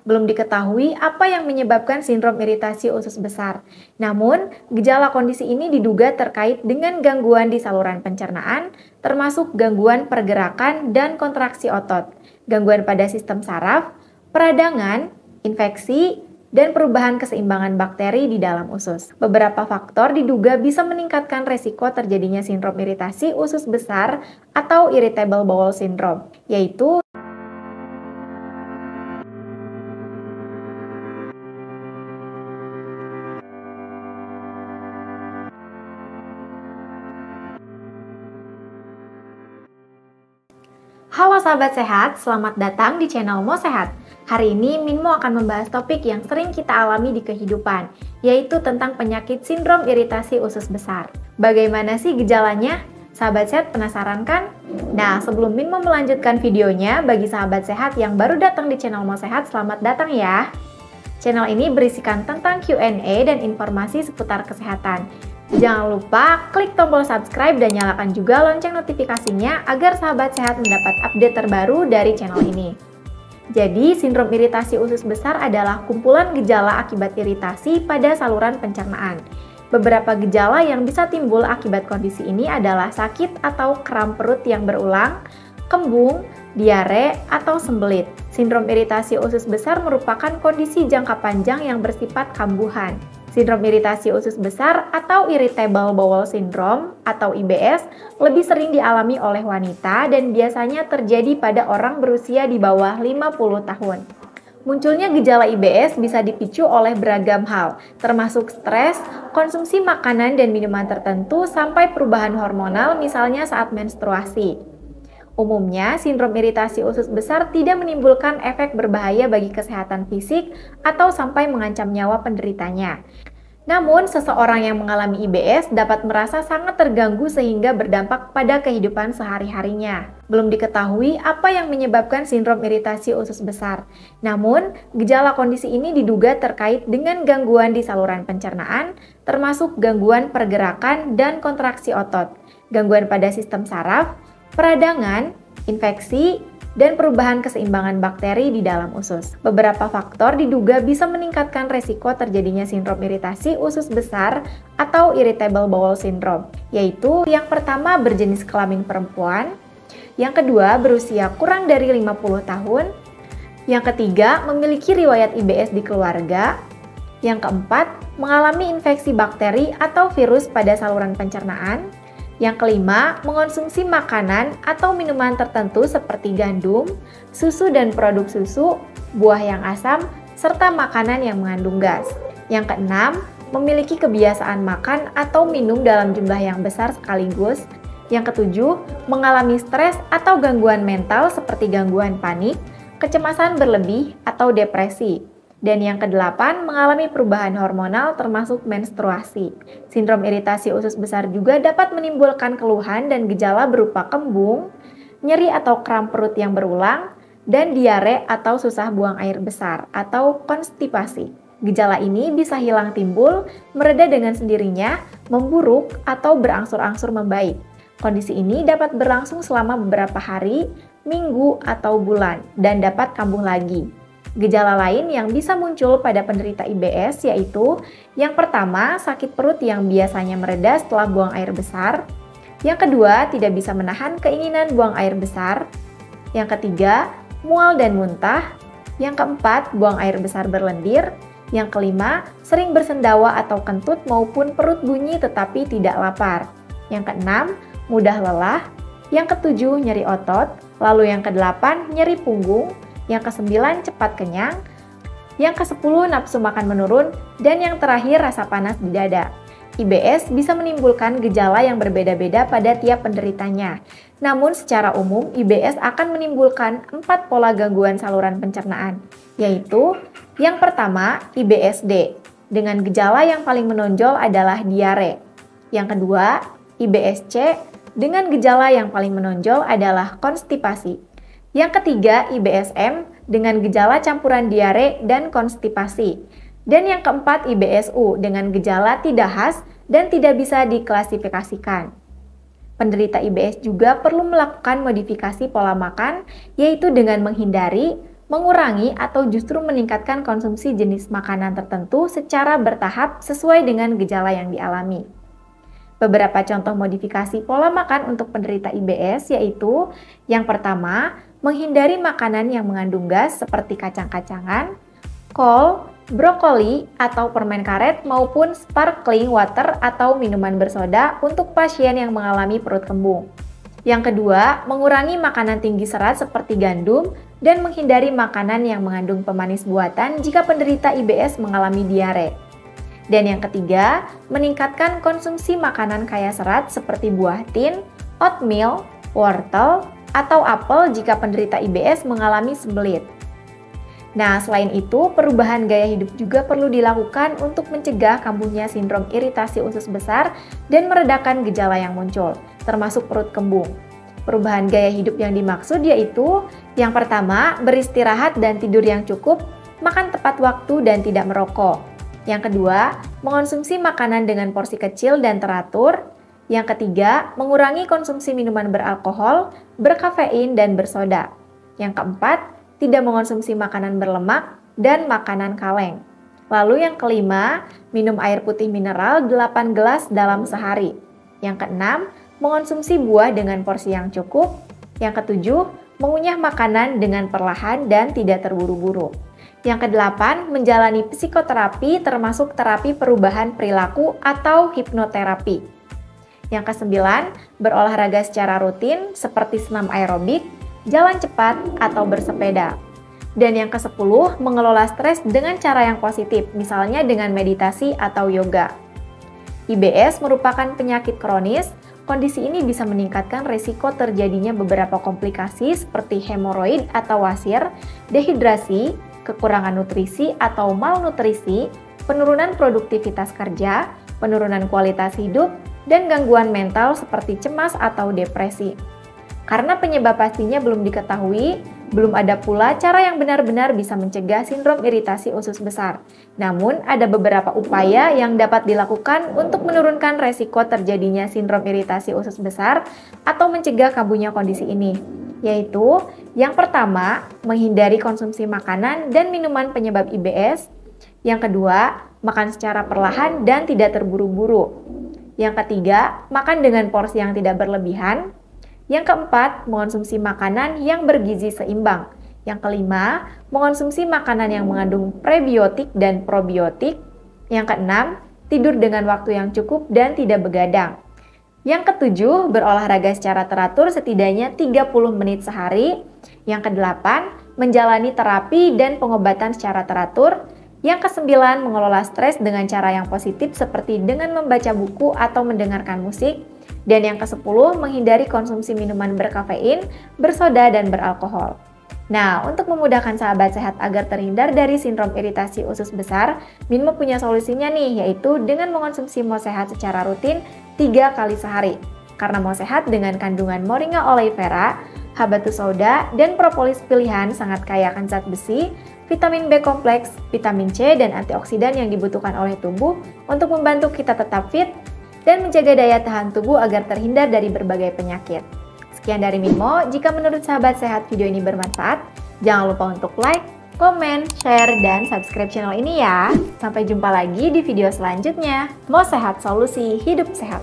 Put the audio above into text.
Belum diketahui apa yang menyebabkan sindrom iritasi usus besar. Namun, gejala kondisi ini diduga terkait dengan gangguan di saluran pencernaan, termasuk gangguan pergerakan dan kontraksi otot, gangguan pada sistem saraf, peradangan, infeksi, dan perubahan keseimbangan bakteri di dalam usus. Beberapa faktor diduga bisa meningkatkan resiko terjadinya sindrom iritasi usus besar atau irritable bowel syndrome, yaitu Halo sahabat sehat, selamat datang di channel Mo Sehat. Hari ini Minmo akan membahas topik yang sering kita alami di kehidupan, yaitu tentang penyakit sindrom iritasi usus besar. Bagaimana sih gejalanya? Sahabat sehat penasaran kan? Nah, sebelum Minmo melanjutkan videonya, bagi sahabat sehat yang baru datang di channel Mo Sehat, selamat datang ya. Channel ini berisikan tentang Q&A dan informasi seputar kesehatan. Jangan lupa klik tombol subscribe dan nyalakan juga lonceng notifikasinya agar sahabat sehat mendapat update terbaru dari channel ini. Jadi, sindrom iritasi usus besar adalah kumpulan gejala akibat iritasi pada saluran pencernaan. Beberapa gejala yang bisa timbul akibat kondisi ini adalah sakit atau kram perut yang berulang, kembung, diare, atau sembelit. Sindrom iritasi usus besar merupakan kondisi jangka panjang yang bersifat kambuhan. Sindrom iritasi usus besar atau Irritable Bowel Syndrome atau IBS lebih sering dialami oleh wanita dan biasanya terjadi pada orang berusia di bawah 50 tahun. Munculnya gejala IBS bisa dipicu oleh beragam hal, termasuk stres, konsumsi makanan dan minuman tertentu, sampai perubahan hormonal misalnya saat menstruasi. Umumnya, sindrom iritasi usus besar tidak menimbulkan efek berbahaya bagi kesehatan fisik atau sampai mengancam nyawa penderitanya. Namun, seseorang yang mengalami IBS dapat merasa sangat terganggu sehingga berdampak pada kehidupan sehari-harinya. Belum diketahui apa yang menyebabkan sindrom iritasi usus besar. Namun, gejala kondisi ini diduga terkait dengan gangguan di saluran pencernaan, termasuk gangguan pergerakan dan kontraksi otot, gangguan pada sistem saraf, peradangan, infeksi, dan perubahan keseimbangan bakteri di dalam usus. Beberapa faktor diduga bisa meningkatkan resiko terjadinya sindrom iritasi usus besar atau Irritable Bowel Syndrome, yaitu yang pertama berjenis kelamin perempuan, yang kedua berusia kurang dari 50 tahun, yang ketiga memiliki riwayat IBS di keluarga, yang keempat mengalami infeksi bakteri atau virus pada saluran pencernaan, yang kelima, mengonsumsi makanan atau minuman tertentu seperti gandum, susu dan produk susu, buah yang asam, serta makanan yang mengandung gas. Yang keenam, memiliki kebiasaan makan atau minum dalam jumlah yang besar sekaligus. Yang ketujuh, mengalami stres atau gangguan mental seperti gangguan panik, kecemasan berlebih, atau depresi. Dan yang kedelapan, mengalami perubahan hormonal termasuk menstruasi. Sindrom iritasi usus besar juga dapat menimbulkan keluhan dan gejala berupa kembung, nyeri atau kram perut yang berulang, dan diare atau susah buang air besar atau konstipasi. Gejala ini bisa hilang timbul, mereda dengan sendirinya, memburuk, atau berangsur-angsur membaik. Kondisi ini dapat berlangsung selama beberapa hari, minggu, atau bulan, dan dapat kambuh lagi. Gejala lain yang bisa muncul pada penderita IBS yaitu yang pertama, sakit perut yang biasanya mereda setelah buang air besar. Yang kedua, tidak bisa menahan keinginan buang air besar. Yang ketiga, mual dan muntah. Yang keempat, buang air besar berlendir. Yang kelima, sering bersendawa atau kentut maupun perut bunyi tetapi tidak lapar. Yang keenam, mudah lelah. Yang ketujuh, nyeri otot. Lalu yang kedelapan, nyeri punggung. Yang kesembilan, cepat kenyang. Yang kesepuluh, nafsu makan menurun. Dan yang terakhir, rasa panas di dada. IBS bisa menimbulkan gejala yang berbeda-beda pada tiap penderitanya. Namun secara umum, IBS akan menimbulkan 4 pola gangguan saluran pencernaan, yaitu yang pertama, IBSD, dengan gejala yang paling menonjol adalah diare. Yang kedua, IBSC, dengan gejala yang paling menonjol adalah konstipasi. Yang ketiga, IBSM dengan gejala campuran diare dan konstipasi. Dan yang keempat, IBSU dengan gejala tidak khas dan tidak bisa diklasifikasikan. Penderita IBS juga perlu melakukan modifikasi pola makan, yaitu dengan menghindari, mengurangi atau justru meningkatkan konsumsi jenis makanan tertentu secara bertahap sesuai dengan gejala yang dialami. Beberapa contoh modifikasi pola makan untuk penderita IBS yaitu yang pertama, menghindari makanan yang mengandung gas seperti kacang-kacangan, kol, brokoli, atau permen karet maupun sparkling water atau minuman bersoda untuk pasien yang mengalami perut kembung. Yang kedua, mengurangi makanan tinggi serat seperti gandum dan menghindari makanan yang mengandung pemanis buatan jika penderita IBS mengalami diare. Dan yang ketiga, meningkatkan konsumsi makanan kaya serat seperti buah tin, oatmeal, wortel, atau apel jika penderita IBS mengalami sembelit. Nah, selain itu, perubahan gaya hidup juga perlu dilakukan untuk mencegah kambuhnya sindrom iritasi usus besar dan meredakan gejala yang muncul, termasuk perut kembung. Perubahan gaya hidup yang dimaksud yaitu, yang pertama, beristirahat dan tidur yang cukup, makan tepat waktu dan tidak merokok. Yang kedua, mengonsumsi makanan dengan porsi kecil dan teratur. Yang ketiga, mengurangi konsumsi minuman beralkohol, berkafein, dan bersoda. Yang keempat, tidak mengonsumsi makanan berlemak dan makanan kaleng. Lalu yang kelima, minum air putih mineral 8 gelas dalam sehari. Yang keenam, mengonsumsi buah dengan porsi yang cukup. Yang ketujuh, mengunyah makanan dengan perlahan dan tidak terburu-buru. Yang kedelapan, menjalani psikoterapi termasuk terapi perubahan perilaku atau hipnoterapi. Yang kesembilan, berolahraga secara rutin seperti senam aerobik, jalan cepat, atau bersepeda. Dan yang ke-10, mengelola stres dengan cara yang positif, misalnya dengan meditasi atau yoga. IBS merupakan penyakit kronis. Kondisi ini bisa meningkatkan risiko terjadinya beberapa komplikasi seperti hemoroid atau wasir, dehidrasi, kekurangan nutrisi atau malnutrisi, penurunan produktivitas kerja, penurunan kualitas hidup, dan gangguan mental seperti cemas atau depresi. Karena penyebab pastinya belum diketahui, belum ada pula cara yang benar-benar bisa mencegah sindrom iritasi usus besar. Namun, ada beberapa upaya yang dapat dilakukan untuk menurunkan resiko terjadinya sindrom iritasi usus besar atau mencegah kambuhnya kondisi ini, yaitu yang pertama, menghindari konsumsi makanan dan minuman penyebab IBS. Yang kedua, makan secara perlahan dan tidak terburu-buru. Yang ketiga, makan dengan porsi yang tidak berlebihan. Yang keempat, mengonsumsi makanan yang bergizi seimbang. Yang kelima, mengonsumsi makanan yang mengandung prebiotik dan probiotik. Yang keenam, tidur dengan waktu yang cukup dan tidak begadang. Yang ketujuh, berolahraga secara teratur setidaknya 30 menit sehari. Yang kedelapan, menjalani terapi dan pengobatan secara teratur. Yang kesembilan, mengelola stres dengan cara yang positif seperti dengan membaca buku atau mendengarkan musik. Dan yang ke-10, menghindari konsumsi minuman berkafein, bersoda, dan beralkohol. Nah, untuk memudahkan sahabat sehat agar terhindar dari sindrom iritasi usus besar, Minmo punya solusinya nih, yaitu dengan mengonsumsi Mo Sehat secara rutin 3 kali sehari. Karena Mo Sehat dengan kandungan Moringa oleifera, habatus sauda, dan propolis pilihan sangat kaya akan zat besi, vitamin B kompleks, vitamin C, dan antioksidan yang dibutuhkan oleh tubuh untuk membantu kita tetap fit dan menjaga daya tahan tubuh agar terhindar dari berbagai penyakit. Sekian dari Minmo, jika menurut sahabat sehat video ini bermanfaat, jangan lupa untuk like, komen, share, dan subscribe channel ini ya. Sampai jumpa lagi di video selanjutnya. Mo Sehat, solusi hidup sehat.